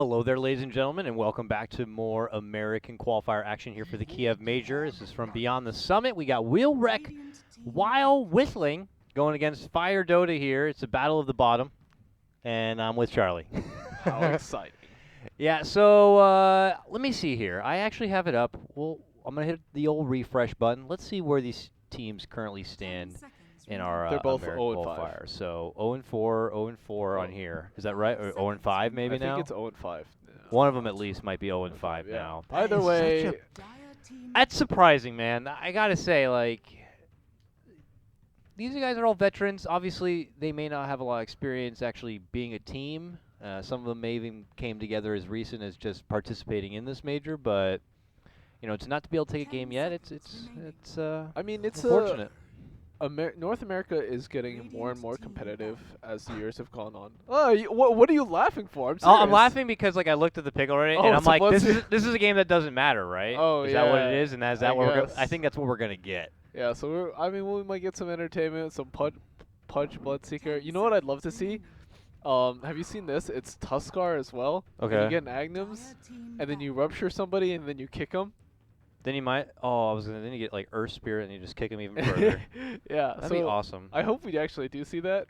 Hello there, ladies and gentlemen, and welcome back to more American qualifier action here for the Kiev Major. This is from Beyond the Summit. We got Whreck while whistling going against Fire Dota here. It's a battle of the bottom, and I'm with Charlie. How exciting. Yeah, so let me see here. I actually have it up. I'm going to hit the old refresh button. Let's see where these teams currently stand in our They're both American 0 and 5. qualifier. So 0 and 4, 0 and 4 on here. Is that right? Or 0 and 5 maybe I think now? it's 0 and 5. One of them at least might be 0 and 5 yeah. now. Either That is way, such that's surprising, man. I gotta say, like, these guys are all veterans. Obviously, they may not have a lot of experience actually being a team. Some of them may even came together as recent as just participating in this major, but to not to be able to take a game yet, it's I mean, it's unfortunate. North America is getting more and more competitive as the years have gone on. Oh, what are you laughing for? I'm Oh, serious. I'm laughing because like I looked at the pick already, Oh, and I'm so like, let's this is a game that doesn't matter, right? Oh, Is that what it yeah, is? And is I that what we're guess. I think that's what we're gonna get. Yeah, so we might get some entertainment, some Pudge Bloodseeker. You know what I'd love to see? Have you seen this? It's Tuskar as well. And Okay. you get an Agnums, and then you rupture somebody, and then you kick them. Then you might. Oh, then you get like Earth Spirit, and you just kick him even further. Yeah, That'd so be awesome. I hope we actually do see that.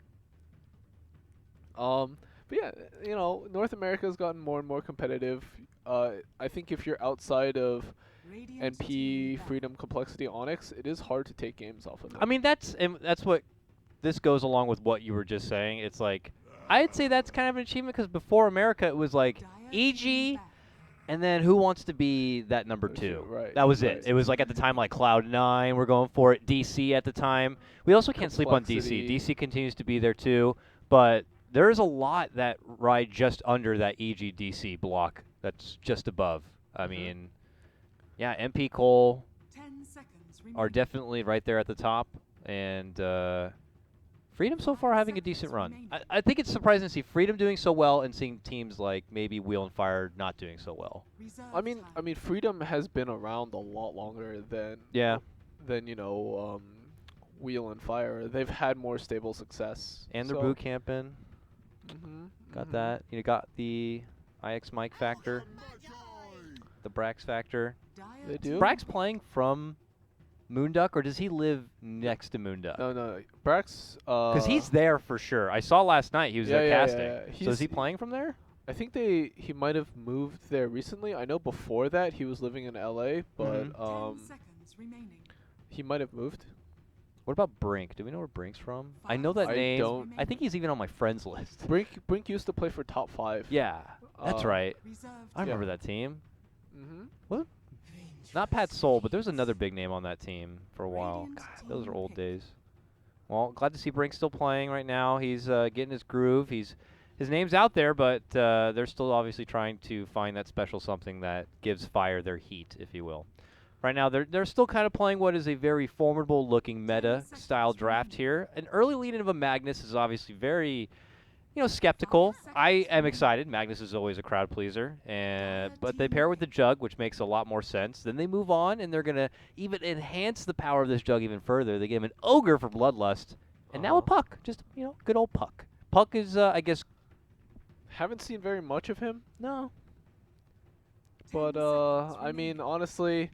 But yeah, North America's gotten more and more competitive. I think if you're outside of NP, Freedom, Complexity, Onyx, it is hard to take games off of them. I mean, that's what this goes along with what you were just saying. It's like I'd say that's kind of an achievement because before America, it was like EG, and then who wants to be that number two? Right. That was right. it. It was like at the time like Cloud9, we're going for it. DC at the time. We also can't sleep on DC. Complexity. DC continues to be there too, but there's a lot that ride just under that EG DC block. That's just above. I mean, yeah, MP Cole are definitely right there at the top, and Freedom so far having a decent run. I think it's surprising to see Freedom doing so well and seeing teams like maybe Wheel and Fire not doing so well. I mean, Freedom has been around a lot longer than Yeah. Wheel and Fire. They've had more stable success. And they're so. boot camping. Got that. You got the IX Mike factor, the Brax factor. They do. Brax playing from Moonduck, or does he live next to Moonduck? No. Brax. Because he's there for sure. I saw last night he was there casting. Yeah. So is he playing from there? I think he might have moved there recently. I know before that he was living in LA, but he might have moved. What about Brink? Do we know where Brink's from? I know that name. Don't. I think he's even on my friends list. Brink used to play for Top 5. Yeah, that's right. I remember Yeah. that team. Mhm. Not Pat Soul, but there's another big name on that team for a while. God, those are old days. Well, glad to see Brink still playing right now. He's getting his groove. His name's out there, but they're still obviously trying to find that special something that gives Fire their heat, if you will. Right now, they're still kind of playing what is a very formidable-looking meta-style draft here. An early lead-in of a Magnus is obviously very, skeptical. I am excited. Magnus is always a crowd pleaser, but they pair with the Jug, which makes a lot more sense. Then they move on, and they're going to even enhance the power of this Jug even further. They give him an Ogre for Bloodlust, and now a Puck. Just, good old Puck. Puck is, I guess... Haven't seen very much of him, No. but I mean, honestly,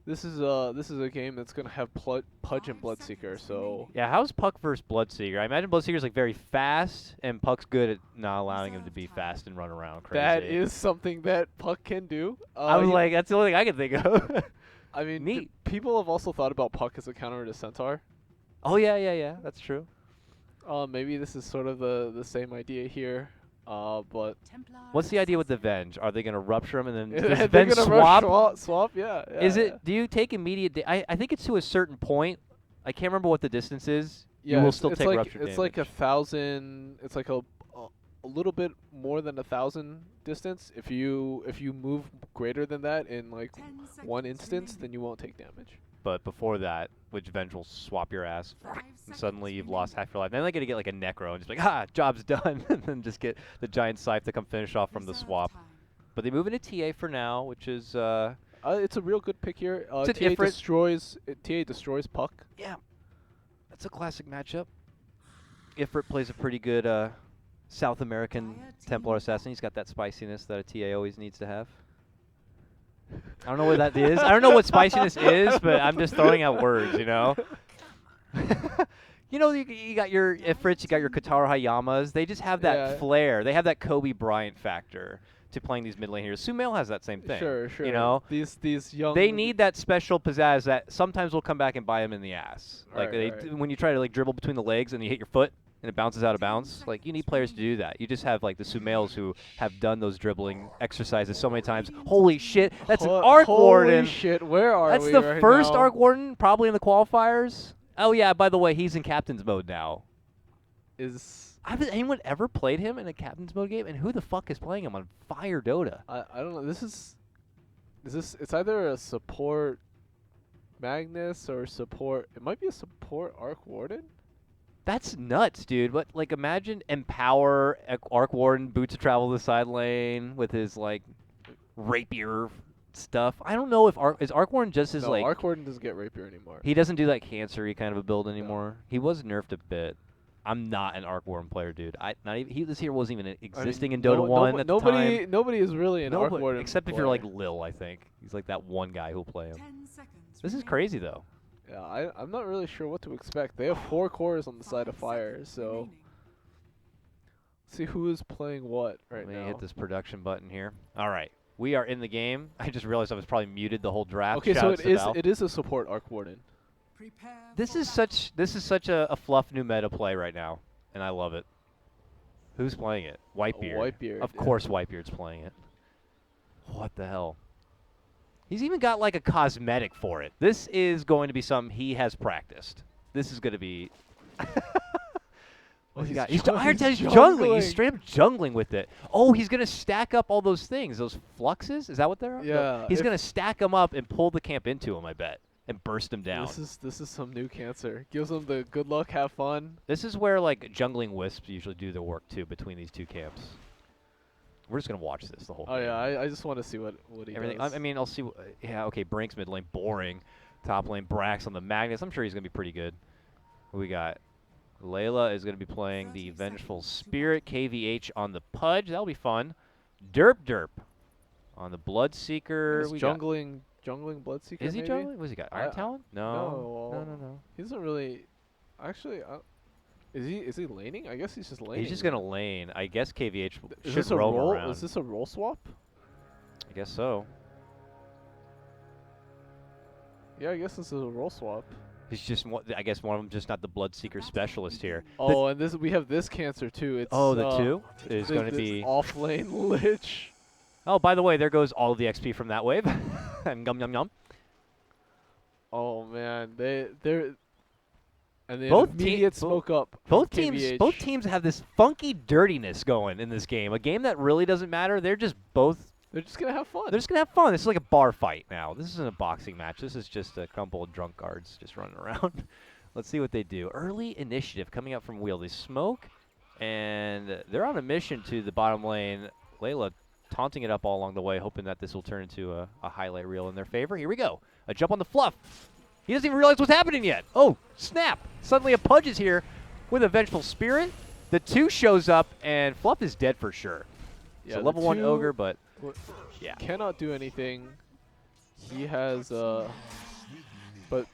this is a game that's gonna have Pudge and Bloodseeker. So Yeah, how's Puck versus Bloodseeker? I imagine Bloodseeker's like very fast, and Puck's good at not allowing him to be fast and run around crazy. that is something that Puck can do. I was like, that's the only thing I can think of. I mean, neat. People have also thought about Puck as a counter to Centaur. Oh yeah, that's true. Maybe this is sort of the same idea here. But What's the idea with the Venge? Are they gonna rupture him and then they're does Venge gonna swap? swap, yeah. Is it? yeah. Do you take immediate? I think it's to a certain point. I can't remember what the distance is. Yeah, you will it's- still it's take like, rupture It's damage. like 1,000. It's like a little bit more than 1,000 distance. If you move greater than that in like one instance, then you won't take damage. But before that, which Venge will swap your ass, and suddenly you've lost half your life. Then they're gonna get like a Necro and just be like, job's done, and then just get the giant scythe to come finish off from the swap. But they move into TA for now, which is It's a real good pick here. It's an TA Ifrit. destroys Puck. yeah, that's a classic matchup. Ifrit plays a pretty good South American Templar assassin. He's got that spiciness that a TA always needs to have. I don't know what that is. I don't know what spiciness is, but I'm just throwing out words, you know? You know, you got your Ifrits, you got your Kotaro Hayamas. They just have that flair. They have that Kobe Bryant factor to playing these mid lane heroes. Sumail has that same thing. Sure. You know? These young... They need that special pizzazz that sometimes will come back and bite them in the ass. Like when you try to like dribble between the legs and you hit your foot and it bounces out of bounds. Like you need players to do that. You just have like the Sumails who have done those dribbling exercises so many times. Holy shit, that's an Arc Warden. Holy shit, where are we That's the right first now? Arc Warden probably in the qualifiers. Oh yeah, by the way, he's in captain's mode now. Has anyone ever played him in a captain's mode game? And who the fuck is playing him on Fire Dota? I don't know. It's either a support Magnus or support. It might be a support Arc Warden. That's nuts, dude. But like, imagine Empower Arc Warden boots to travel the side lane with his like rapier stuff. I don't know if is Arc Warden just as No, like Arc Warden doesn't get rapier anymore. he doesn't do that cancery kind of a build anymore. He was nerfed a bit. I'm not an Arc Warden player, dude. This hero wasn't even existing in Dota 1 at the time. Nobody is really an Arc Warden except player. if you're like Lil, I think. He's like that one guy who'll play him. This is crazy though. Yeah, I'm not really sure what to expect. They have 4 cores on the side of Fire, so let's see who is playing what right now. Let me hit this production button here. All right, we are in the game. I just realized I was probably muted the whole draft. Okay, so it is a support Arc Warden. This is such a fluff new meta play right now, and I love it. Who's playing it? Whitebeard. Whitebeard. Of course, Whitebeard's playing it. What the hell? He's even got like a cosmetic for it. This is going to be something he has practiced. This is going to be. What's he got? He's jungling. He's straight up jungling with it. Oh, he's going to stack up all those things. Those fluxes? Is that what they're? Yeah. He's going to stack them up and pull the camp into him, I bet, and burst him down. This is some new cancer. Gives them the good luck, have fun. This is where like jungling wisps usually do their work too between these two camps. We're just gonna watch this the whole. Oh game. yeah, I just want to see what he does. I mean, I'll see. Yeah, okay. Brink's mid lane, boring. Top lane, Brax on the Magnus. I'm sure he's gonna be pretty good. What we got? Layla is gonna be playing the Vengeful Spirit. KVH on the Pudge. That'll be fun. Derp on the Bloodseeker. Jungling Bloodseeker. Is he maybe? jungling? What's he got? Iron Talon? No. He doesn't really. Actually, is he laning? I guess he's just laning. He's just gonna lane. I guess KVH Is should this a roam roll? around. Is this a roll swap? I guess so. Yeah, I guess this is a roll swap. He's just, I guess one of them just not the Bloodseeker specialist here. Oh, and we have this cancer too. It's the 2 is going to be off lane Lich. Oh, by the way, there goes all of the XP from that wave. And yum yum yum. Oh man, they're and then both immediate smoke up. Both teams have this funky dirtiness going in this game. A game that really doesn't matter. They're just gonna have fun. They're just gonna have fun. This is like a bar fight now. This isn't a boxing match. This is just a couple of drunk guards just running around. Let's see what they do. Early initiative coming up from Wheel. They smoke, and they're on a mission to the bottom lane. Layla taunting it up all along the way, hoping that this will turn into a highlight reel in their favor. Here we go. A jump on the Fluff. He doesn't even realize what's happening yet. Oh, snap. Suddenly a Pudge is here with a Vengeful Spirit. The 2 shows up, and Fluff is dead for sure. Yeah, so level 1 Ogre, but yeah. Cannot do anything. He has, but,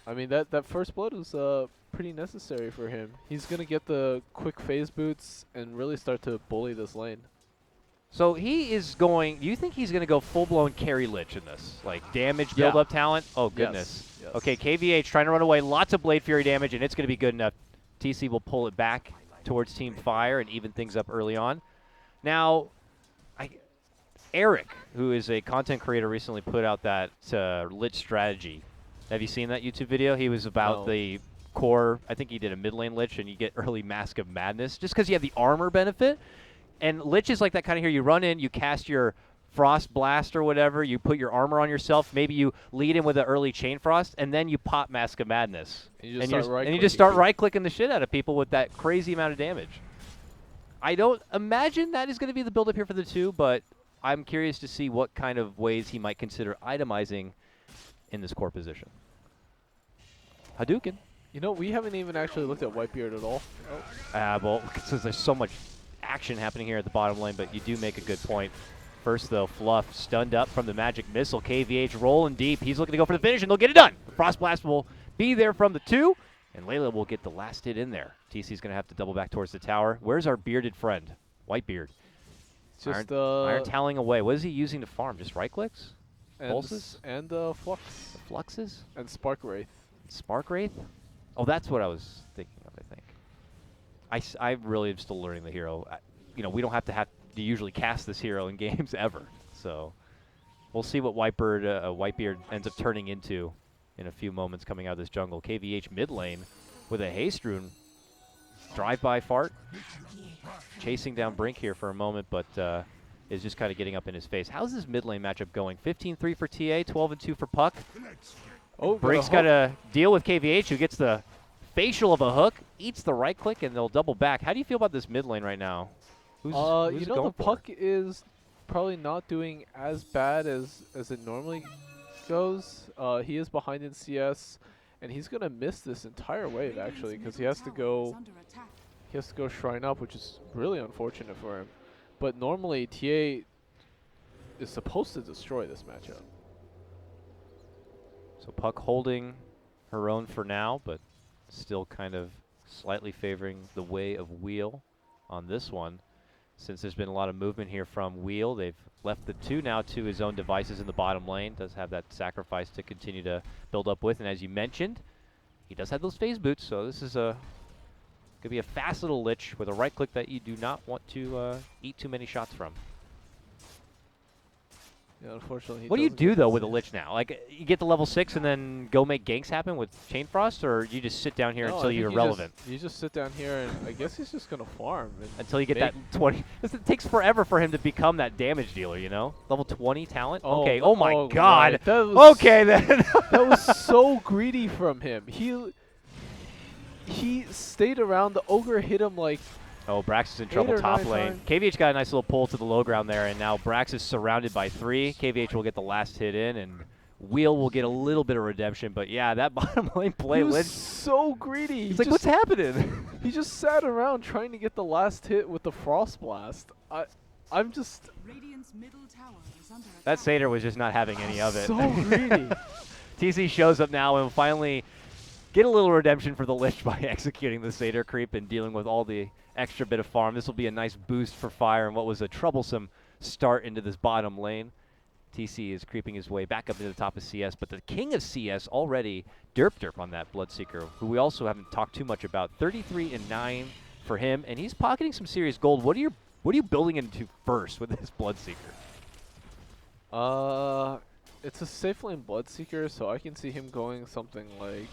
I mean, that first blood was pretty necessary for him. He's going to get the quick phase boots and really start to bully this lane. So he is going, do you think he's going to go full-blown carry Lich in this? Like damage, build-up talent? Oh, goodness. Yes. Okay, KVH trying to run away. Lots of Blade Fury damage, and it's going to be good enough. TC will pull it back towards Team Fire and even things up early on. Now, Eric, who is a content creator, recently put out that Lich strategy. Have you seen that YouTube video? He was about the core, I think he did a mid lane Lich, and you get early Mask of Madness just because you have the armor benefit. And Lich is like that kind of hero. You run in, you cast your Frost Blast or whatever, you put your armor on yourself, maybe you lead in with an early Chain Frost, and then you pop Mask of Madness. And you just start right-clicking the shit out of people with that crazy amount of damage. I don't imagine that is going to be the build-up here for the 2, but I'm curious to see what kind of ways he might consider itemizing in this core position. Hadouken. You know, we haven't even actually looked at Whitebeard at all. Well, since there's so much action happening here at the bottom lane, but you do make a good point. First, though, Fluff stunned up from the Magic Missile. KVH rolling deep. He's looking to go for the finish, and they'll get it done. The Frost Blast will be there from the 2, and Layla will get the last hit in there. TC's going to have to double back towards the tower. Where's our bearded friend? Whitebeard. Just Iron Toweling away. What is he using to farm? Just right clicks? Pulses? And Flux. The Fluxes? And Spark Wraith. Spark Wraith? Oh, that's what I was thinking of, I think. I really am still learning the hero. You know, we don't have to usually cast this hero in games ever. So we'll see what Whitebeard ends up turning into in a few moments coming out of this jungle. KVH mid lane with a haste rune. Drive-by fart. Chasing down Brink here for a moment, but is just kind of getting up in his face. How's this mid lane matchup going? 15-3 for TA, 12-2 for Puck. Oh, Brink's got to deal with KVH, who gets the facial of a hook, eats the right click, and they'll double back. How do you feel about this mid lane right now? Who's you it know, going the for? Puck is probably not doing as bad as it normally goes. He is behind in CS, and he's gonna miss this entire wave actually, because he has to go Shrine Up, which is really unfortunate for him. But normally TA is supposed to destroy this matchup. So Puck holding her own for now, but still kind of slightly favoring the way of Wheel on this one. Since there's been a lot of movement here from Wheel, they've left the 2 now to his own devices in the bottom lane. Does have that sacrifice to continue to build up with, and as you mentioned, he does have those phase boots, so this is could be a fast little Lich with a right click that you do not want to eat too many shots from. Yeah, unfortunately. What do you do though with a Lich now? Like, you get to level 6 and then go make ganks happen with Chain Frost, or you just sit down here until you're relevant? You just sit down here, and I guess he's just gonna farm until you get that 20. It takes forever for him to become that damage dealer, you know? Level 20 talent. Oh, okay. Oh my God. Right. That was okay then. That was so greedy from him. He stayed around. The ogre hit him like. Oh, Brax is in trouble top lane. KVH got a nice little pull to the low ground there, and now Brax is surrounded by 3. KVH will get the last hit in, and Wheel will get a little bit of redemption. But yeah, that bottom lane play. He was so greedy. He's like, what's happening? He just sat around trying to get the last hit with the Frost Blast. I'm just. That Satyr was just not having any of it. So greedy. TC shows up now and will finally get a little redemption for the Lich by executing the Satyr creep and dealing with all the extra bit of farm. This will be a nice boost for Fire and what was a troublesome start into this bottom lane. TC is creeping his way back up into the top of CS, but the king of CS already derp on that Bloodseeker, who we also haven't talked too much about. 33-9 for him, and he's pocketing some serious gold. What are you building into first with this Bloodseeker? It's a safe lane Bloodseeker, so I can see him going something like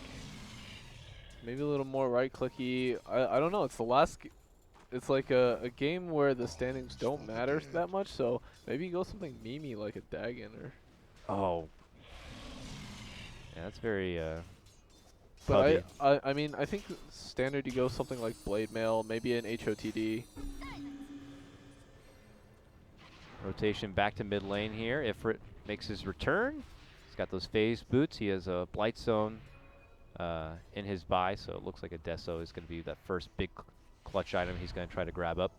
maybe a little more right clicky. I don't know. It's the last. It's like a game where the standings don't matter that much, so maybe you go something memey like a Dagon or. Oh. Yeah, that's very. But I mean, I think standard you go something like Blade Mail, maybe an HOTD. Rotation back to mid lane here. Ifrit makes his return. He's got those phase boots. He has a Blight Zone in his buy, so it looks like a Deso is going to be that first big clutch item he's going to try to grab up.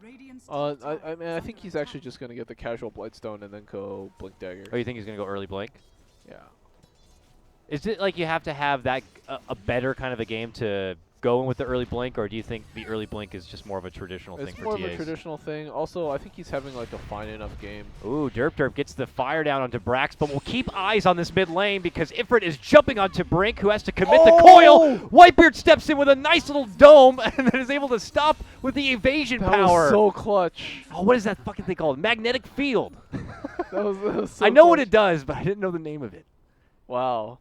I mean, I think he's actually just going to get the casual Blightstone and then go Blink Dagger. Oh, you think he's going to go early Blink? Yeah. Is it like you have to have that a better kind of a game to go in with the early Blink, or do you think the early Blink is just more of a traditional thing for TAs? It's more of a traditional thing. Also, I think he's having like a fine enough game. Ooh, Derp gets the fire down onto Brax, but we'll keep eyes on this mid lane because Ifrit is jumping onto Brink, who has to commit the coil. Whitebeard steps in with a nice little dome and then is able to stop with the evasion power. That was so clutch. Oh, what is that fucking thing called? Magnetic field. that was so I know clutch. what it does, but I didn't know the name of it. Wow.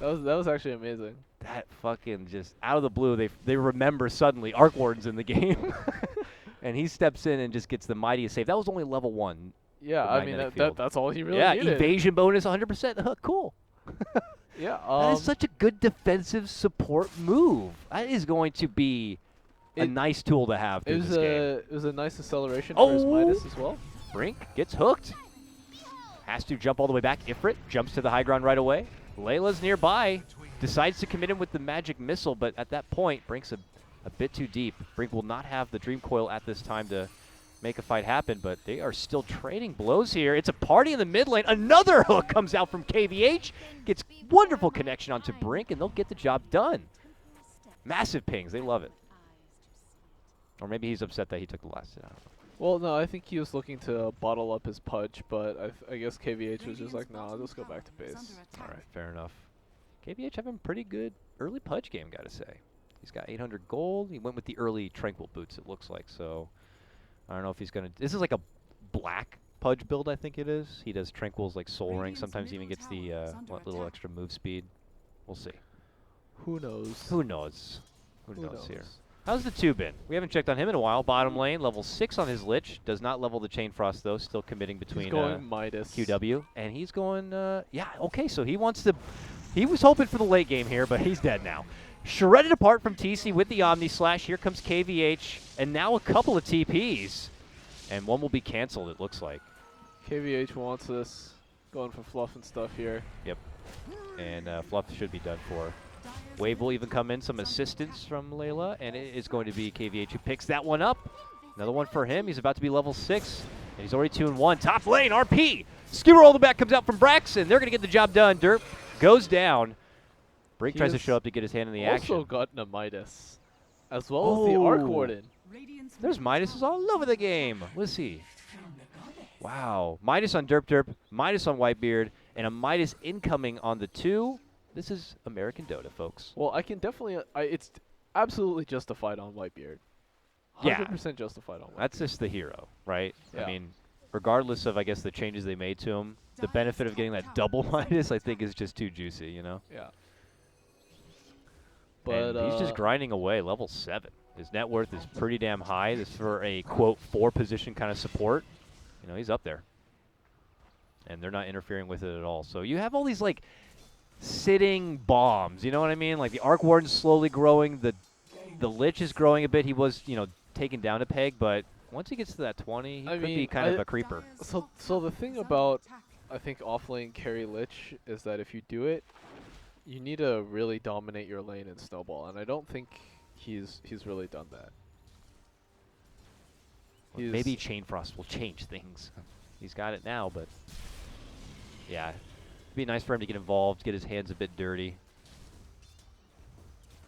That was actually amazing. That fucking just out of the blue, they remember suddenly Arc Warden's in the game. And he steps in and just gets the mightiest save. That was only level 1. Yeah, I mean, that's all he really needed. Yeah, evasion bonus 100%. Cool. Yeah. That is such a good defensive support move. That is going to be a nice tool to have through this game. It was a nice acceleration for his Midas as well. Brink gets hooked. Has to jump all the way back. Ifrit jumps to the high ground right away. Layla's nearby. Decides to commit him with the magic missile, but at that point, Brink's a a bit too deep. Brink will not have the Dream Coil at this time to make a fight happen, but they are still trading blows here. It's a party in the mid lane. Another hook comes out from KVH. Gets wonderful connection onto Brink, and they'll get the job done. Massive pings. They love it. Or maybe he's upset that he took the last hit. I don't know. Well, no, I think he was looking to bottle up his pudge, but I guess KVH was just like, nah, I'll just go back to base. All right, fair enough. KVH having pretty good early pudge game, gotta say. He's got 800 gold. He went with the early Tranquil boots, it looks like. So I don't know if he's going to... This is like a black pudge build, I think it is. He does Tranquils like Soul Ring. Sometimes he even gets the little extra move speed. We'll see. Who knows? Who knows? Who knows here? How's the 2 been? We haven't checked on him in a while. Bottom lane, level 6 on his Lich. Does not level the Chain Frost, though. Still committing between he's going Midas. QW. And he's going... yeah, okay, so he wants to... He was hoping for the late game here, but he's dead now. Shredded apart from TC with the Omni Slash. Here comes KVH, and now a couple of TPs. And one will be canceled, it looks like. KVH wants this. Going for fluff and stuff here. Yep. And fluff should be done for. Wave will even come in, some assistance from Layla, and it is going to be KVH who picks that one up. Another one for him. He's about to be level 6, and he's already 2-1. Top lane, RP. Skewer all the back comes out from Brax, and they're going to get the job done. Derp goes down. Brink tries to show up to get his hand in the action. Also gotten a Midas, as well as the Arc Warden. There's Midas all over the game. Let's see. Wow. Midas on Derp, Midas on Whitebeard, and a Midas incoming on the 2. This is American Dota, folks. Well, I can definitely... it's absolutely justified on Whitebeard. 100% justified on Whitebeard. That's just the hero, right? Yeah. I mean, regardless of, I guess, the changes they made to him, the benefit of getting that double Midas, I think, is just too juicy, you know? Yeah. But and he's just grinding away, level 7. His net worth is pretty damn high. This is for a, quote, 4-position kind of support. You know, he's up there. And they're not interfering with it at all. So you have all these, like, sitting bombs, you know what I mean? Like, the Arc Warden's slowly growing. The Lich is growing a bit. He was, you know, taken down a peg, but once he gets to that 20, he could be kind of a creeper. So the thing about, I think, off-lane carry Lich is that if you do it, you need to really dominate your lane and snowball, and I don't think he's really done that. Well, maybe Chain Frost will change things. He's got it now, but yeah, it'd be nice for him to get involved, get his hands a bit dirty,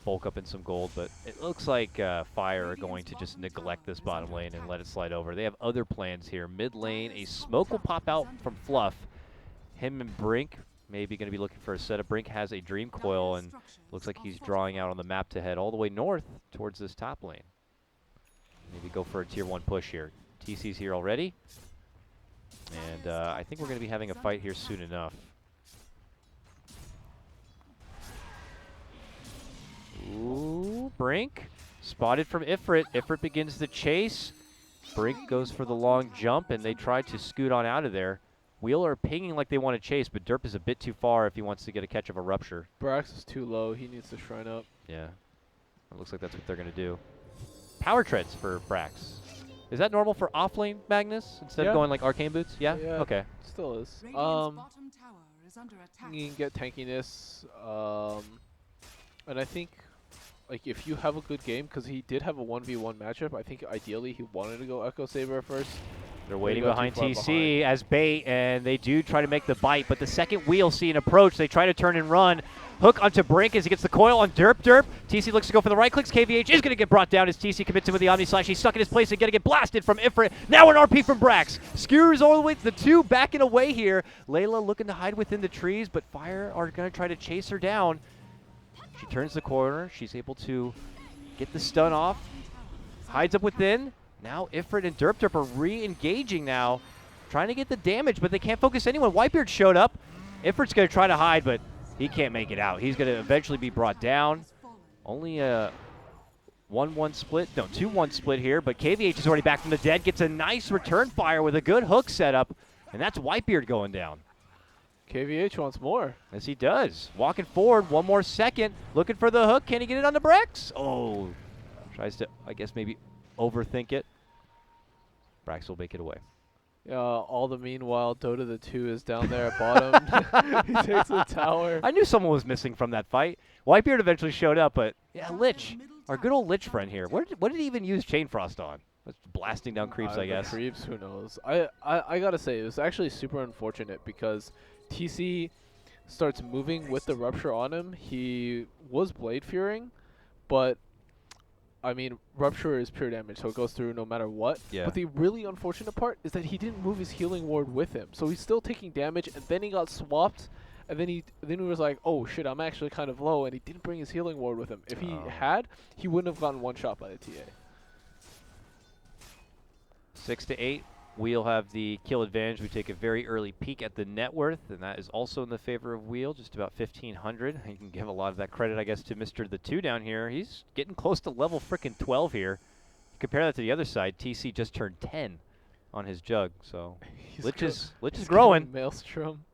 bulk up in some gold, but it looks like Fire are going to just neglect this bottom lane and let it slide over. They have other plans here. Mid lane, a smoke will pop out from Fluff. Him and Brink maybe going to be looking for a setup. Brink has a Dream Coil, and looks like he's drawing out on the map to head all the way north towards this top lane. Maybe go for a tier 1 push here. TC's here already, and I think we're going to be having a fight here soon enough. Ooh, Brink spotted from Ifrit. Ifrit begins the chase. Brink goes for the long jump, and they try to scoot on out of there. Wheel are pinging like they want to chase, but Derp is a bit too far if he wants to get a catch of a Rupture. Brax is too low. He needs to shrine up. Yeah. It looks like that's what they're going to do. Power treads for Brax. Is that normal for off-lane Magnus instead of going like Arcane Boots? Yeah? Yeah, Okay. Still is. You can get tankiness, and I think like if you have a good game, because he did have a 1v1 matchup, I think ideally he wanted to go Echo Saber first. They're waiting behind TC as bait, and they do try to make the bite, but the second wheel see an approach. They try to turn and run. Hook onto Brink as he gets the coil on Derp. TC looks to go for the right clicks. KVH is going to get brought down as TC commits him with the Omni Slash. He's stuck in his place and going to get blasted from Ifrit. Now an RP from Brax. Skewers all the way to the 2, backing away here. Layla looking to hide within the trees, but Fire are going to try to chase her down. She turns the corner. She's able to get the stun off. Hides up within. Now Ifrit and Derp are re-engaging now, trying to get the damage, but they can't focus anyone. Whitebeard showed up. Ifrit's going to try to hide, but he can't make it out. He's going to eventually be brought down. Only a 1-1 split. No, 2-1 split here, but KVH is already back from the dead. Gets a nice return fire with a good hook setup, and that's Whitebeard going down. KVH wants more. Yes, he does. Walking forward, 1 more second. Looking for the hook. Can he get it on the Brax? Oh, tries to, I guess, maybe overthink it. Brax will make it away. All the meanwhile, Dota the 2 is down there at bottom. He takes the tower. I knew someone was missing from that fight. Whitebeard eventually showed up, but yeah, Lich. Our good old Lich friend here. What did he even use Chain Frost on? That's blasting down creeps, I The guess. Creeps, who knows? I gotta say, it was actually super unfortunate because TC starts moving with the Rupture on him. He was Blade Fearing, but I mean, Rupture is pure damage, so it goes through no matter what. Yeah. But the really unfortunate part is that he didn't move his healing ward with him, so he's still taking damage, and then he got swapped, and then he was like, oh shit, I'm actually kind of low, and he didn't bring his healing ward with him. If he had, he wouldn't have gotten one shot by the TA. 6 to 8. Wheel have the kill advantage. We take a very early peek at the net worth, and that is also in the favor of Wheel, just about 1,500. You can give a lot of that credit, I guess, to Mr. The 2 down here. He's getting close to level frickin' 12 here. Compare that to the other side. TC just turned 10 on his jug, so Lich is growing. Maelstrom.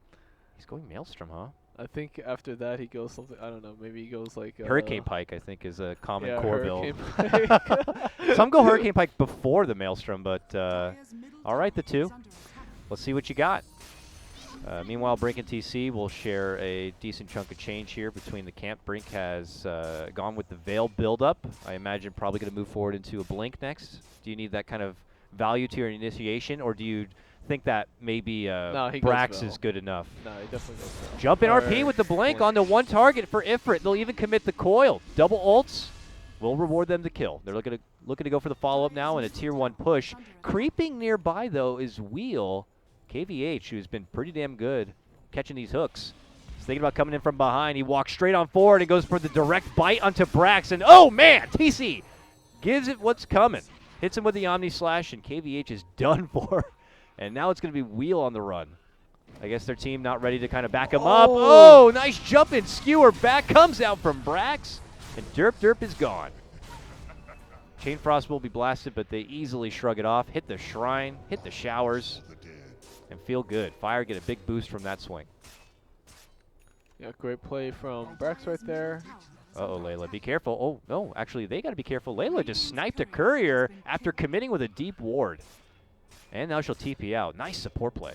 He's going Maelstrom, huh? I think after that he goes something, I don't know, maybe he goes like Hurricane Pike, I think, is a common yeah, core build. Hurricane Pike. Some go Hurricane Pike before the Maelstrom, but all right, the 2. Let's see what you got. Meanwhile, Brink and TC will share a decent chunk of change here between the camp. Brink has gone with the Veil build-up. I imagine probably going to move forward into a Blink next. Do you need that kind of value to your initiation, or do you think that maybe Brax is good enough? No, he definitely goes Veil. Jump in RP with the Blink on the 1 target for Ifrit. They'll even commit the coil. Double ults will reward them the kill. They're looking to go for the follow-up now in a tier 1 push. Creeping nearby, though, is Wheel. KVH, who's been pretty damn good catching these hooks. He's thinking about coming in from behind. He walks straight on forward and goes for the direct bite onto Brax. And, oh, man, TC gives it what's coming. Hits him with the Omni Slash, and KVH is done for. And now it's going to be Wheel on the run. I guess their team not ready to kind of back him up. Oh, nice jump in. Skewer back comes out from Brax, and Derp is gone. Chain Frost will be blasted, but they easily shrug it off. Hit the Shrine, hit the Showers, and feel good. Fire get a big boost from that swing. Yeah, great play from Brax right there. Uh-oh, Layla, be careful. Oh, no, actually, they got to be careful. Layla just sniped a courier after committing with a deep ward. And now she'll TP out. Nice support play.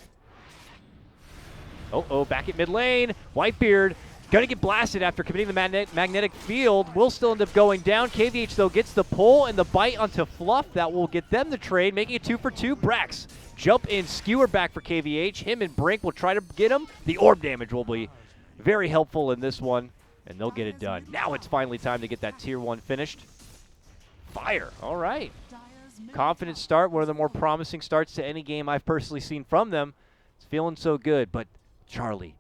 Oh, back at mid lane. Whitebeard going to get blasted after committing the magnetic field. Will still end up going down. KVH, though, gets the pull and the bite onto Fluff. That will get them the trade, making it 2 for 2. Brax, jump in, skewer back for KVH. Him and Brink will try to get him. The orb damage will be very helpful in this one, and they'll get it done. Now it's finally time to get that tier 1 finished. Fire. All right. Confident start, one of the more promising starts to any game I've personally seen from them. It's feeling so good, but Charlie,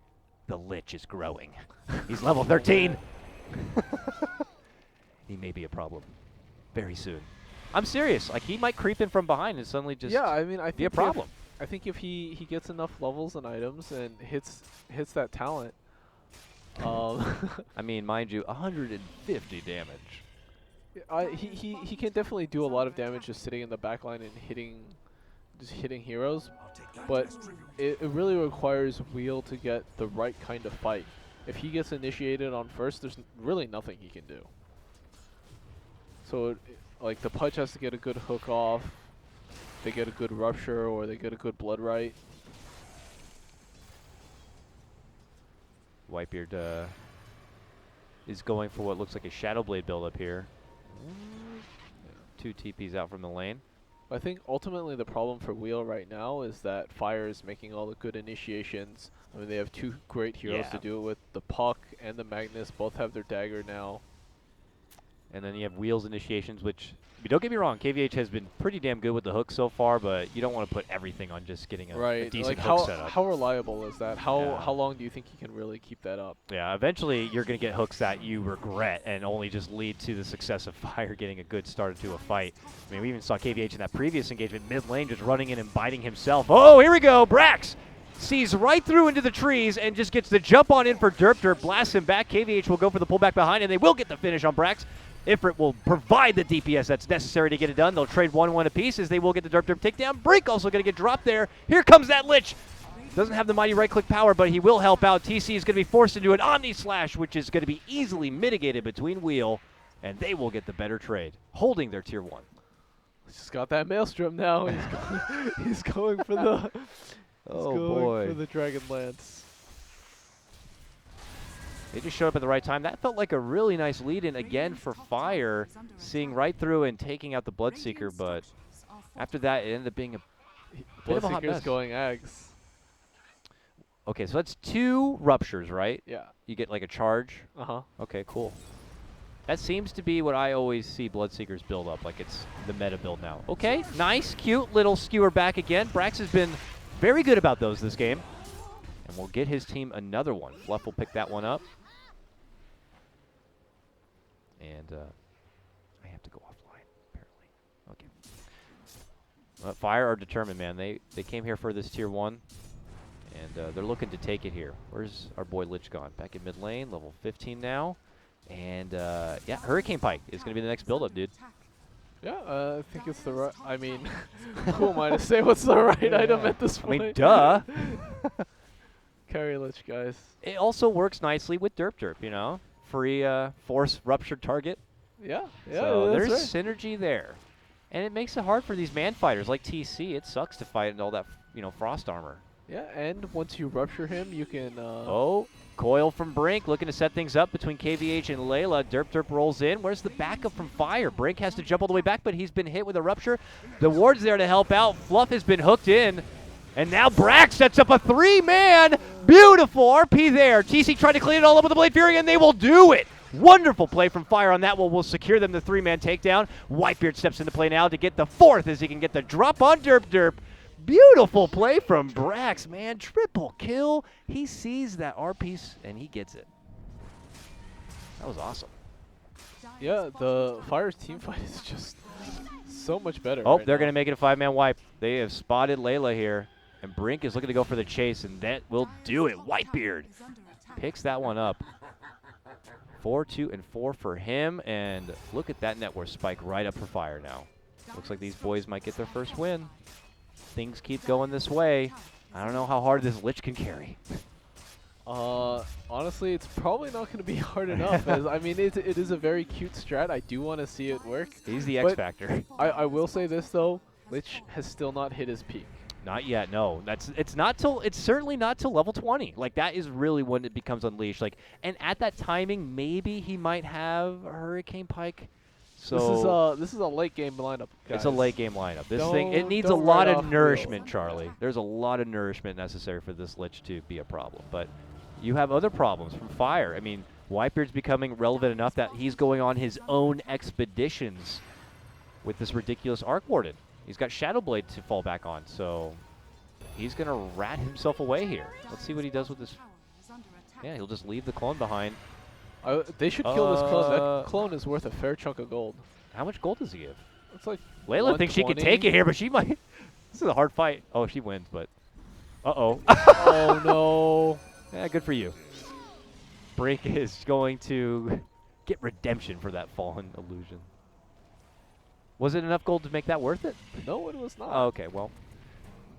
the Lich is growing. He's level 13. He may be a problem very soon. I'm serious. Like, he might creep in from behind and suddenly just I mean, I think be a problem. I think if he gets enough levels and items and hits that talent. I mean, mind you, 150 damage. He can definitely do a lot of damage just sitting in the back line and hitting heroes, but it really requires Wheel to get the right kind of fight. If he gets initiated on first, there's really nothing he can do. So like the Pudge has to get a good hook off, they get a good Rupture, or they get a good Blood Right. Whitebeard is going for what looks like a Shadow Blade build-up here. 2 TPs out from the lane. I think ultimately the problem for Wheel right now is that Fire is making all the good initiations. I mean, they have 2 great heroes to do it with. The Puck and the Magnus both have their dagger now. And then you have Wheel's initiations, which, don't get me wrong, KVH has been pretty damn good with the hook so far, but you don't want to put everything on just getting a decent hook setup. How reliable is that? How long do you think you can really keep that up? Yeah, eventually you're going to get hooks that you regret and only just lead to the success of Fire getting a good start to a fight. I mean, we even saw KVH in that previous engagement, mid lane, just running in and biting himself. Oh, here we go, Brax! Sees right through into the trees and just gets the jump on in for Derp, blasts him back. KVH will go for the pullback behind, and they will get the finish on Brax. Ifrit will provide the DPS that's necessary to get it done. They'll trade 1-1 apiece as they will get the Derp takedown. Brink also going to get dropped there. Here comes that Lich. Doesn't have the mighty right-click power, but he will help out. TC is going to be forced into an Omni Slash, which is going to be easily mitigated between Wheel, and they will get the better trade, holding their tier 1. He's just got that Maelstrom now. He's going for the for the Dragon Lance. They just showed up at the right time. That felt like a really nice lead-in again for Fire, seeing right through and taking out the Bloodseeker, but after that, it ended up being a bit of a hot Bloodseeker's mess. going Ags. Okay, so that's 2 ruptures, right? Yeah. You get like a charge. Uh-huh. Okay, cool. That seems to be what I always see Bloodseekers build up, like it's the meta build now. Okay, nice, cute little skewer back again. Brax has been very good about those this game. And we'll get his team another one. Fluff will pick that one up. And I have to go offline, apparently. Okay. Fire are determined, man. They came here for this tier 1. And they're looking to take it here. Where's our boy Lich gone? Back in mid lane, level 15 now. And yeah, Hurricane Pike is going to be the next build-up, dude. Yeah, I think it's the right. I mean, who am I to say what's the right item at this I point? mean, duh. Carry Lich, guys. It also works nicely with Derp Derp, you know? Free force ruptured target. Yeah, So that's there's right. synergy there. And it makes it hard for these man fighters like TC. It sucks to fight in all that, frost armor. Yeah, and once you rupture him, you can. Oh, Coil from Brink looking to set things up between KVH and Layla. Derp Derp rolls in. Where's the backup from Fire? Brink has to jump all the way back, but he's been hit with a rupture. The ward's there to help out. Fluff has been hooked in. And now Brax sets up a 3-man. Beautiful RP there. TC tried to clean it all up with the Blade Fury, and they will do it. Wonderful play from Fire on that one. Will secure them the 3-man takedown. Whitebeard steps into play now to get the 4th as he can get the drop on Derp Derp. Beautiful play from Brax, man. Triple kill. He sees that R piece, and he gets it. That was awesome. Yeah, the Fire's team fight is just so much better. Oh, right they're now. going to make it a 5-man wipe. They have spotted Layla here, and Brink is looking to go for the chase, and that will do it. Whitebeard picks that one up. 4, 2, and 4 for him, and look at that net worth spike right up for Fire now. Looks like these boys might get their first win. Things keep going this way. I don't know how hard this Lich can carry. Honestly, it's probably not going to be hard enough. As, I mean, it is a very cute strat. I do want to see it work. He's the X factor. I will say this though, Lich has still not hit his peak. Not yet, no. It's certainly not till level 20. Like that is really when it becomes unleashed. Like, and at that timing, maybe he might have a Hurricane Pike. So this is a late game lineup, guys. it's a late game lineup. This thing, it needs a don't lot write of off nourishment, Wheel. Charlie. There's a lot of nourishment necessary for this Lich to be a problem. But you have other problems from Fire. I mean, Whitebeard's becoming relevant enough that he's going on his own expeditions with this ridiculous Arc Warden. He's got Shadowblade to fall back on, so he's going to rat himself away here. Let's see what he does with this. Yeah, he'll just leave the clone behind. They should kill this clone. That clone is worth a fair chunk of gold. How much gold does he give? It's like Layla thinks she can 120. take it here, but she might. This is a hard fight. Oh, she wins, but uh-oh. Oh, no. Yeah, good for you. Brink is going to get redemption for that fallen illusion. Was it enough gold to make that worth it? No, it was not. Oh, okay, well.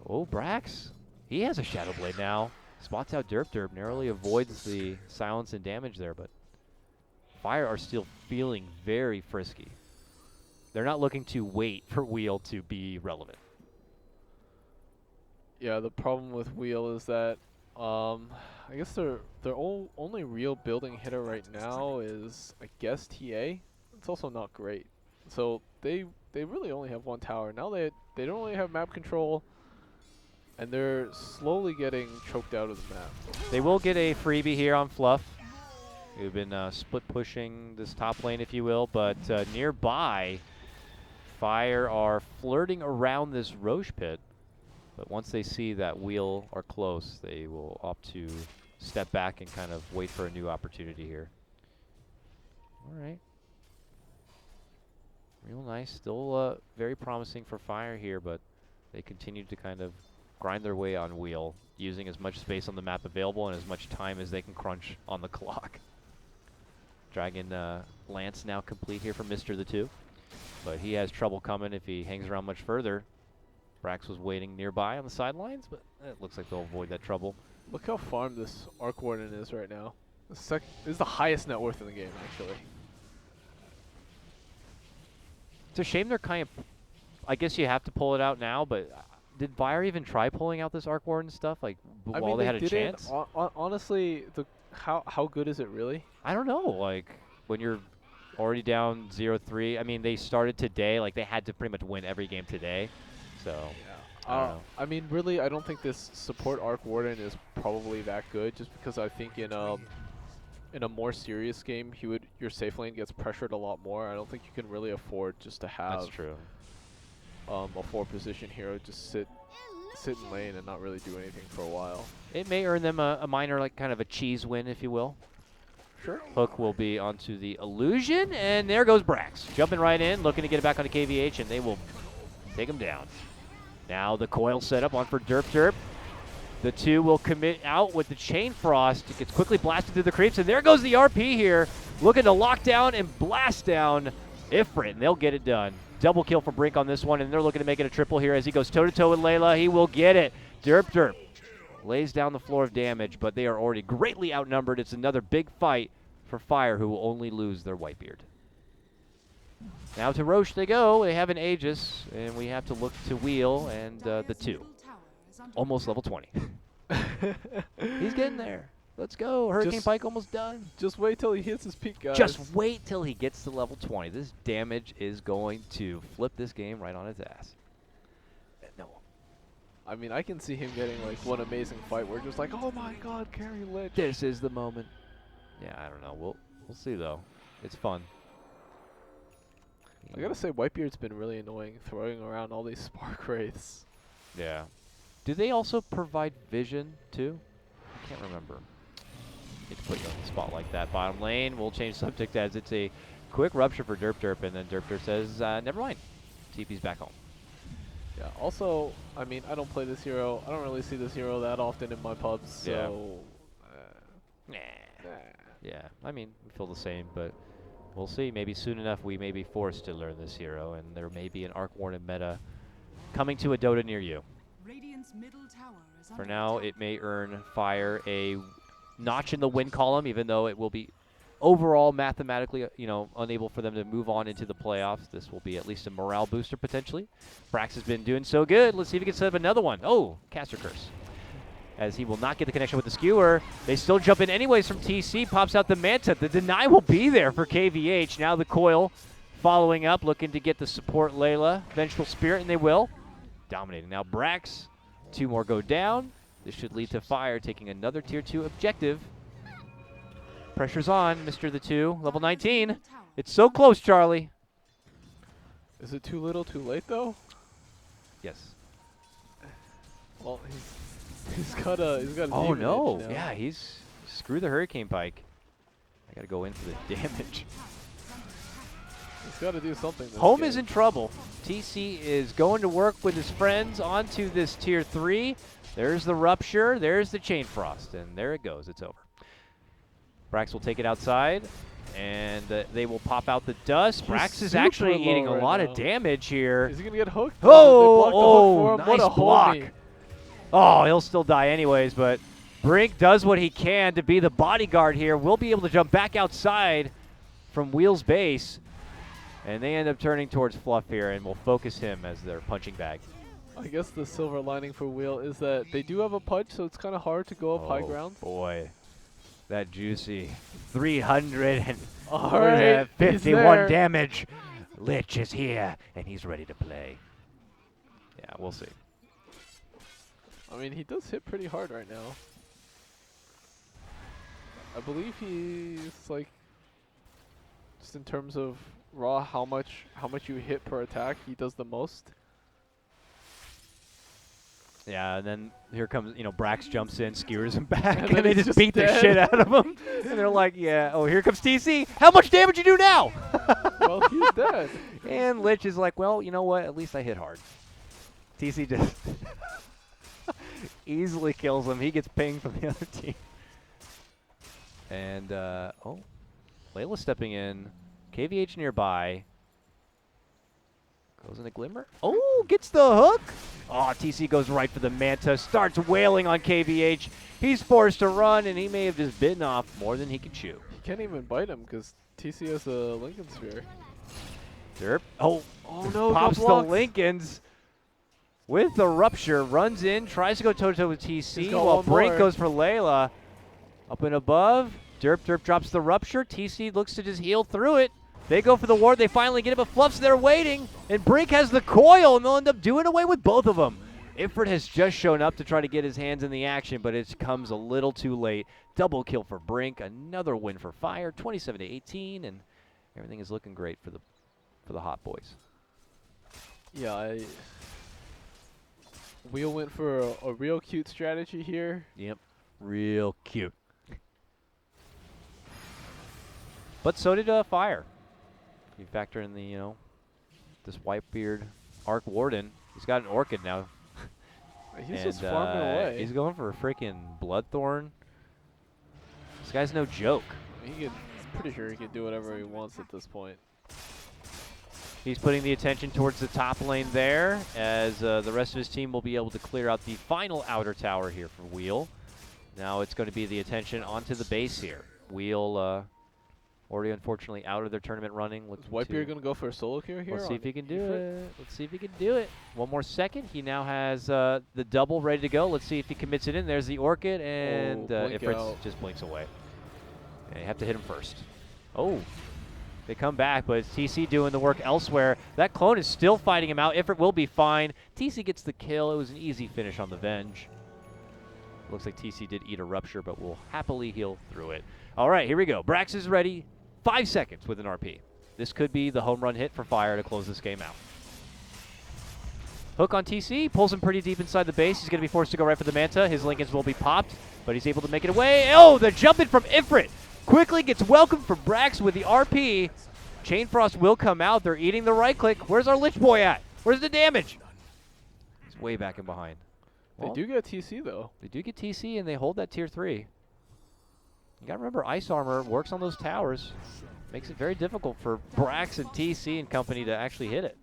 Oh, Brax. He has a Shadow Blade now. Spots out Derp Derp, narrowly avoids the silence and damage there, but Fire are still feeling very frisky. They're not looking to wait for Wheel to be relevant. Yeah, the problem with Wheel is that I guess their only real building hitter right now is, I guess, TA. It's also not great. So they really only have one tower. Now they don't really have map control, and they're slowly getting choked out of the map. They will get a freebie here on Fluff. We've been split pushing this top lane, if you will, but nearby, Fire are flirting around this Roche pit. But once they see that Wheel are close, they will opt to step back and kind of wait for a new opportunity here. All right. Real nice. Still very promising for Fire here, but they continue to kind of grind their way on Wheel, using as much space on the map available and as much time as they can crunch on the clock. Dragon Lance now complete here for Mr. the 2. But he has trouble coming if he hangs around much further. Brax was waiting nearby on the sidelines, but it looks like they'll avoid that trouble. Look how farmed this Arc Warden is right now. This is the highest net worth in the game, actually. It's a shame they're kind of... I guess you have to pull it out now, but did Fire even try pulling out this Arc Warden stuff like I while mean, they they had a didn't. chance? Honestly, how good is it really? I don't know. Like when you're already down 0-3. I mean, they started today. Like they had to pretty much win every game today. So I don't know. I mean, really, I don't think this support Arc Warden is probably that good. Just because I think in a more serious game, your safe lane gets pressured a lot more. I don't think you can really afford just to have That's true. a 4-position hero just sit in lane and not really do anything for a while. It may earn them a minor, like kind of a cheese win, if you will. Sure. Hook will be onto the illusion, and there goes Brax. Jumping right in, looking to get it back onto KVH, and they will take him down. Now the coil setup on for Derp Derp. The 2 will commit out with the Chain Frost. It gets quickly blasted through the creeps, and there goes the RP here. Looking to lock down and blast down Ifrit, and they'll get it done. Double kill for Brink on this one, and they're looking to make it a triple here as he goes toe-to-toe with Layla. He will get it. Derp Derp lays down the floor of damage, but they are already greatly outnumbered. It's another big fight for Fire, who will only lose their Whitebeard. Now to Roche they go. They have an Aegis, and we have to look to Wheel and the 2. Almost level 20. He's getting there. Let's go. Hurricane Pike almost done. Just wait till he hits his peak, guys. Just wait till he gets to level 20. This damage is going to flip this game right on its ass. No. I mean, I can see him getting like one amazing fight where just like, oh my god, carry Lich. This is the moment. Yeah, I don't know. We'll see though. It's fun. I gotta say, Whitebeard's been really annoying throwing around all these Spark Wraiths. Yeah. Do they also provide vision too? I can't remember. Need to put you on the spot like that. Bottom lane, we'll change subject as it's a quick rupture for Derp Derp, and then Derp Derp says, never mind. TP's back home. Yeah, also, I mean, I don't play this hero. I don't really see this hero that often in my pubs, so... Nah. Yeah, I mean, we feel the same, but we'll see. Maybe soon enough we may be forced to learn this hero, and there may be an Arc Warden meta coming to a Dota near you. For now, it may earn Fire a notch in the win column, even though it will be overall mathematically, unable for them to move on into the playoffs. This will be at least a morale booster potentially. Brax has been doing so good. Let's see if he can set up another one. Oh, Caster Curse. As he will not get the connection with the skewer. They still jump in anyways from TC. Pops out the Manta. The deny will be there for KVH. Now the coil following up, looking to get the support Layla. Vengeful Spirit, and they will. Dominating now Brax. 2 more go down. This should lead to Fire taking another Tier 2 objective. Pressure's on, Mr. the 2, level 19. It's so close, Charlie. Is it too little, too late, though? Yes. Well, he's got a Oh no! now. Yeah, he's screw the Hurricane Pike. I gotta go in for the damage. He's got to do something. Home is in trouble. TC is going to work with his friends onto this Tier 3. There's the Rupture. There's the Chain Frost, and there it goes. It's over. Brax will take it outside, and they will pop out the dust. Brax is actually eating a lot of damage here. Is he gonna get hooked? Oh, they blocked the hook for him. nice What a block. homie. Oh, he'll still die anyways, but Brink does what he can to be the bodyguard here. We'll be able to jump back outside from Wheel's base, and they end up turning towards Fluff here, and will focus him as their punching bag. I guess the silver lining for Wheel is that they do have a punch, so it's kind of hard to go up high ground. Boy, that juicy 351 right, damage. Lich is here, and he's ready to play. Yeah, we'll see. I mean, he does hit pretty hard right now. I believe he's like, just in terms of raw, how much you hit per attack, he does the most. Yeah, and then here comes, Brax jumps in, skewers him back, and they he's just beat the dead. shit out of him. And they're like, yeah, oh, here comes TC. How much damage you do now? Well, he's dead. And Lich is like, well, you know what? At least I hit hard. TC just easily kills him. He gets pinged from the other team. And, oh, Layla stepping in. KVH nearby. Goes in a Glimmer. Oh, gets the hook. Oh, TC goes right for the Manta. Starts wailing on KVH. He's forced to run, and he may have just bitten off more than he could chew. He can't even bite him because TC has a Lincoln Sphere. Derp. Oh no, pops the blocked. Lincolns. with the rupture, runs in, tries to go toe-to-toe with TC, got while one Brink more. goes for Layla. Up and above, Derp drops the rupture. TC looks to just heal through it. They go for the ward. They finally get it, but Fluff's there waiting. And Brink has the coil, and they'll end up doing away with both of them. Ifrit has just shown up to try to get his hands in the action, but it comes a little too late. Double kill for Brink. Another win for Fire, 27-18, and everything is looking great for the Hot Boys. Yeah, Wheel went for a real cute strategy here. Yep, real cute. But so did Fire. You factor in the, this Whitebeard Arc Warden. He's got an Orchid now. He's just farming away. He's going for a freaking Bloodthorn. This guy's no joke. He's pretty sure he can do whatever he wants at this point. He's putting the attention towards the top lane there, as the rest of his team will be able to clear out the final outer tower here for Wheel. Now it's going to be the attention onto the base here. Wheel already unfortunately out of their tournament running. Is Whitebeard going to go for a solo kill here? Let's see if he can do it. Let's see if he can do it. One more second. He now has the double ready to go. Let's see if he commits it in. There's the Orchid, and Ifrit just blinks away. And you have to hit him first. Oh. They come back, but it's TC doing the work elsewhere. That clone is still fighting him out. Ifrit will be fine. TC gets the kill. It was an easy finish on the Venge. Looks like TC did eat a rupture, but will happily heal through it. All right, here we go. Brax is ready. 5 seconds with an RP. This could be the home run hit for Fire to close this game out. Hook on TC, pulls him pretty deep inside the base. He's going to be forced to go right for the Manta. His Lincolns will be popped, but he's able to make it away. Oh, the jump in from Ifrit. Quickly gets welcomed from Brax with the RP. Chain Frost will come out. They're eating the right click. Where's our Lich Boy at? Where's the damage? He's way back in behind. They do get TC, though. They do get TC, and they hold that tier 3. You got to remember, Ice Armor works on those towers. Makes it very difficult for Brax and TC and company to actually hit it.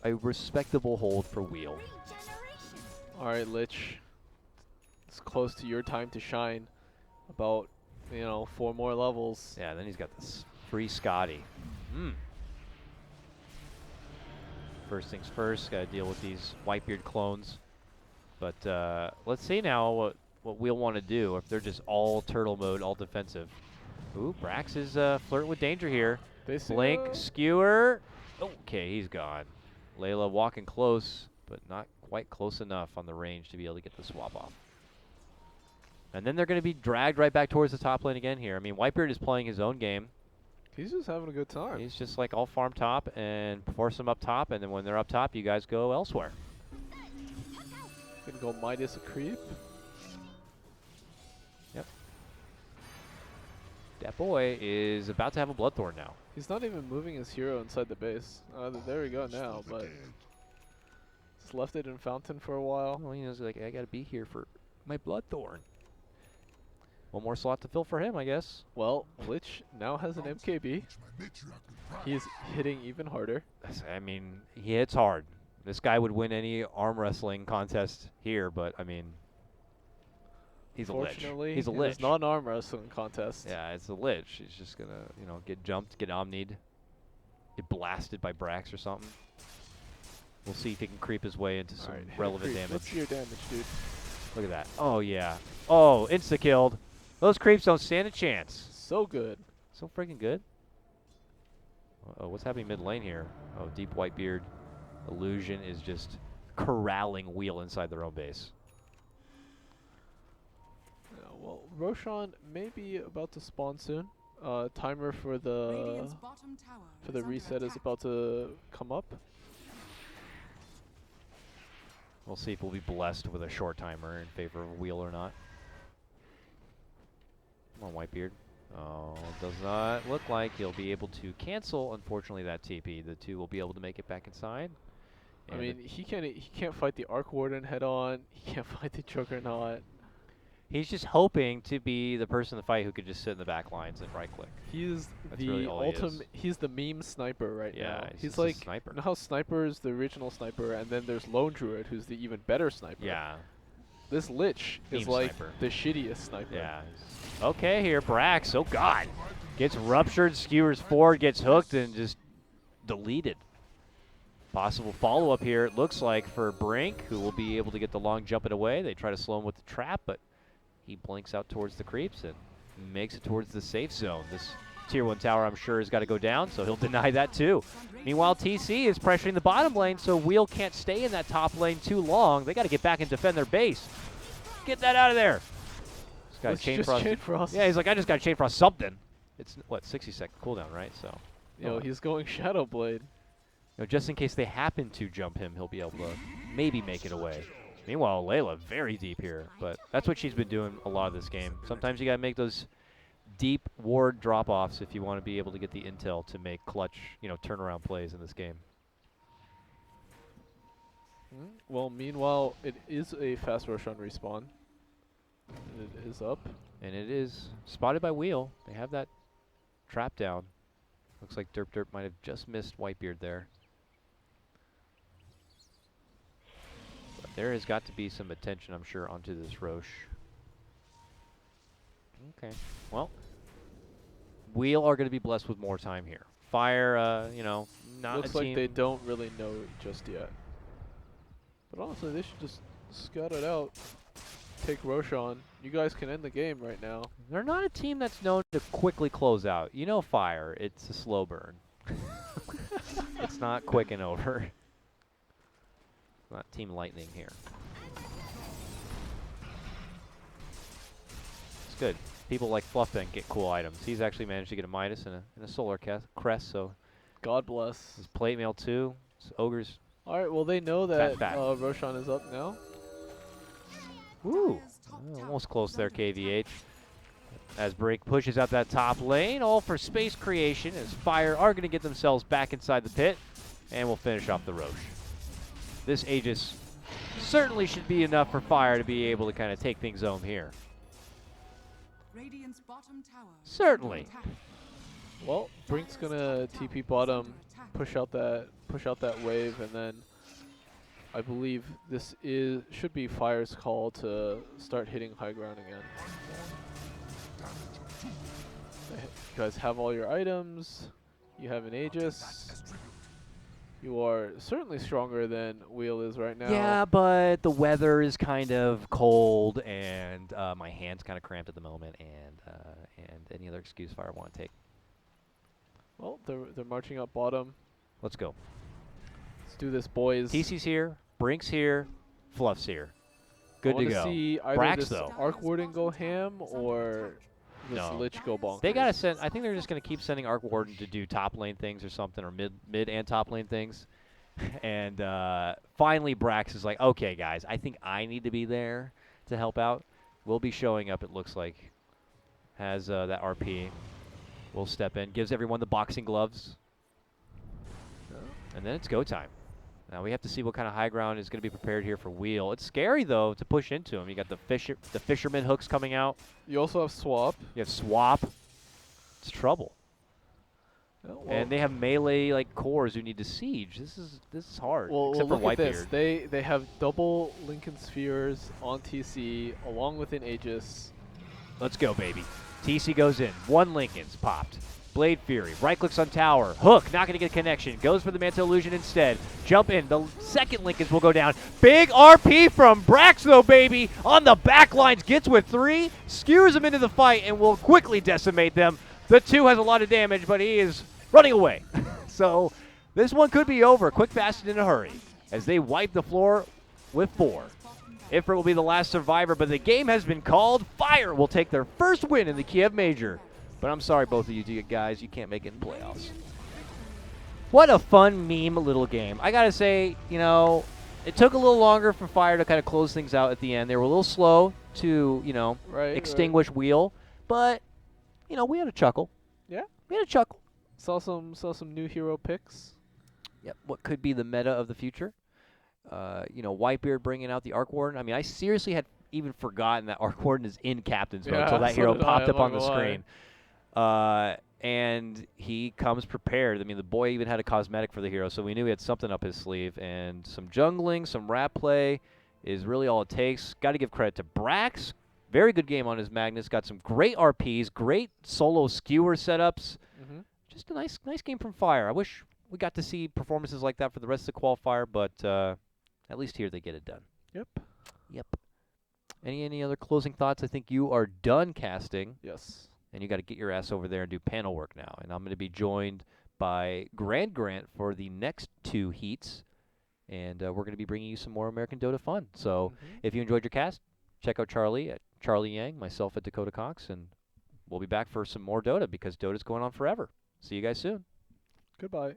A respectable hold for Wheel. All right, Lich. It's close to your time to shine. About, 4 more levels. Yeah, then he's got this free Scotty. First things first, got to deal with these Whitebeard clones. But let's see now what we'll want to do if they're just all turtle mode, all defensive. Ooh, Brax is flirting with danger here. Blink, skewer. Okay, he's gone. Layla walking close, but not quite close enough on the range to be able to get the swap off. And then they're going to be dragged right back towards the top lane again here. I mean, Whitebeard is playing his own game. He's just having a good time. He's just like, I'll farm top and force them up top, and then when they're up top, you guys go elsewhere. Gonna go Midas a creep. Yep. That boy is about to have a Bloodthorn now. He's not even moving his hero inside the base. There we go now, but just left it in Fountain for a while. Well, he's like, I gotta be here for my Bloodthorn. One more slot to fill for him, I guess. Well, Lich now has an MKB. He's hitting even harder. I mean, he hits hard. This guy would win any arm wrestling contest here, but I mean, he's a lich. He's a lich. It's not an arm wrestling contest. Yeah, it's a lich. He's just gonna, get jumped, get omnied, get blasted by Brax or something. We'll see if he can creep his way into some relevant damage. Let's see your damage, dude. Look at that. Oh yeah. Oh, insta killed. Those creeps don't stand a chance. So good. So freaking good. Uh-oh, what's happening mid lane here? Oh, Deep Whitebeard. Illusion is just corralling Wheel inside their own base. Yeah, well, Roshan may be about to spawn soon. Timer for the reset is about to come up. We'll see if we'll be blessed with a short timer in favor of Wheel or not. Come on, Whitebeard. Oh, does not look like he'll be able to cancel, unfortunately, that TP. The two will be able to make it back inside. I mean, he can't fight the Arc Warden head on. He can't fight the Juggernaut. He's just hoping to be the person in the fight who could just sit in the back lines and right click. He's That's really the ultimate. He's the meme sniper right now. He's like, sniper. You know how Sniper is the original sniper, and then there's Lone Druid, who's the even better sniper. Yeah. This Lich is like the shittiest sniper. Yeah. Okay, here, Brax. Oh, God. Gets ruptured, skewers forward, gets hooked, and just deleted. Possible follow-up here, it looks like, for Brink, who will be able to get the long jump it away. They try to slow him with the trap, but he blinks out towards the creeps and makes it towards the safe zone. This Tier 1 tower, I'm sure, has got to go down, so he'll deny that too. Meanwhile, TC is pressuring the bottom lane, so Wheel can't stay in that top lane too long. They got to get back and defend their base. Get that out of there. Just got chain frost. Yeah, he's like, I just got chain frost something. It's, what, 60-second cooldown, right? So, He's going Shadow Blade. Just in case they happen to jump him, he'll be able to maybe make it away. Meanwhile, Layla very deep here, but that's what she's been doing a lot of this game. Sometimes you got to make those deep ward drop-offs if you want to be able to get the intel to make clutch, turnaround plays in this game. Well, meanwhile, it is a fast rush on respawn. And it is up. And it is spotted by Wheel. They have that trap down. Looks like Derp might have just missed Whitebeard there. But there has got to be some attention, I'm sure, onto this Roche. Okay. Well, Wheel are going to be blessed with more time here. Fire, not Looks a like team. they don't really know just yet. But honestly, they should just scout it out. Take Roche on. You guys can end the game right now. They're not a team that's known to quickly close out. Fire, it's a slow burn. It's not quick and over. Not Team Lightning here. It's good. People like Fluffbank get cool items. He's actually managed to get a Midas and a Solar Crest, so. God bless. His Plate Mail too. His Ogre's. Alright, well they know that fat. Roshan is up now. Woo! Almost close there, KVH. As Brink pushes out that top lane, all for space creation, as Fire are going to get themselves back inside the pit, and we'll finish off the Roche. This Aegis certainly should be enough for Fire to be able to kind of take things home here. Certainly. Well, Brink's gonna TP bottom, push out that wave, and then I believe this should be Fire's call to start hitting high ground again. You guys have all your items. You have an Aegis. You are certainly stronger than Wheel is right now. Yeah, but the weather is kind of cold, and my hand's kind of cramped at the moment, and any other excuse Fire want to take. Well, they're marching up bottom. Let's go. Let's do this, boys. TC's here, Brink's here, Fluff's here. Good to go. I want to see either Brax, this though. Arc Warden go ham or this Lich go bonkers. They gotta send. I think they're just gonna keep sending Arc Warden to do top lane things or something, or mid and top lane things. And finally, Brax is like, okay, guys, I think I need to be there to help out. We'll be showing up. It looks like has that RP. We'll step in, gives everyone the boxing gloves, and then it's go time. Now we have to see what kind of high ground is going to be prepared here for Wheel. It's scary though to push into him. You got the fisherman hooks coming out. You also have Swap. You have Swap. It's trouble. Oh, well, and they have melee cores who need to siege. This is hard. Well, except for look at Whitebeard. this. They have double Lincoln Spheres on TC along with an Aegis. Let's go, baby. TC goes in. One Lincoln's popped. Blade Fury. Right clicks on tower. Hook. Not going to get a connection. Goes for the Mantle Illusion instead. Jump in. The second Lincolns will go down. Big RP from Brax, though, baby. On the back lines. Gets with 3. Skewers them into the fight and will quickly decimate them. The 2 has a lot of damage, but he is running away. So this one could be over. Quick, fast, and in a hurry. As they wipe the floor with 4. Ifrit will be the last survivor, but the game has been called. Fire will take their first win in the Kiev Major. But I'm sorry, both of you guys, you can't make it in playoffs. What a fun meme little game. I got to say, it took a little longer for Fire to kind of close things out at the end. They were a little slow to, extinguish Wheel. But, we had a chuckle. Yeah. We had a chuckle. Saw some new hero picks. Yep. What could be the meta of the future? Whitebeard bringing out the Arc Warden. I mean, I seriously had even forgotten that Arc Warden is in Captain's mode until that hero popped up on the screen. And he comes prepared. I mean, the boy even had a cosmetic for the hero, so we knew he had something up his sleeve. And some jungling, some rat play is really all it takes. Got to give credit to Brax. Very good game on his Magnus. Got some great RPs, great solo skewer setups. Just a nice game from Fire. I wish we got to see performances like that for the rest of the qualifier, but at least here they get it done. Yep. Yep. Any other closing thoughts? I think you are done casting. Yes. And you got to get your ass over there and do panel work now. And I'm going to be joined by Grant for the next 2 heats. And we're going to be bringing you some more American Dota fun. So if you enjoyed your cast, check out Charlie at Charlie Yang, myself at Dakota Cox, and we'll be back for some more Dota because Dota's going on forever. See you guys soon. Goodbye.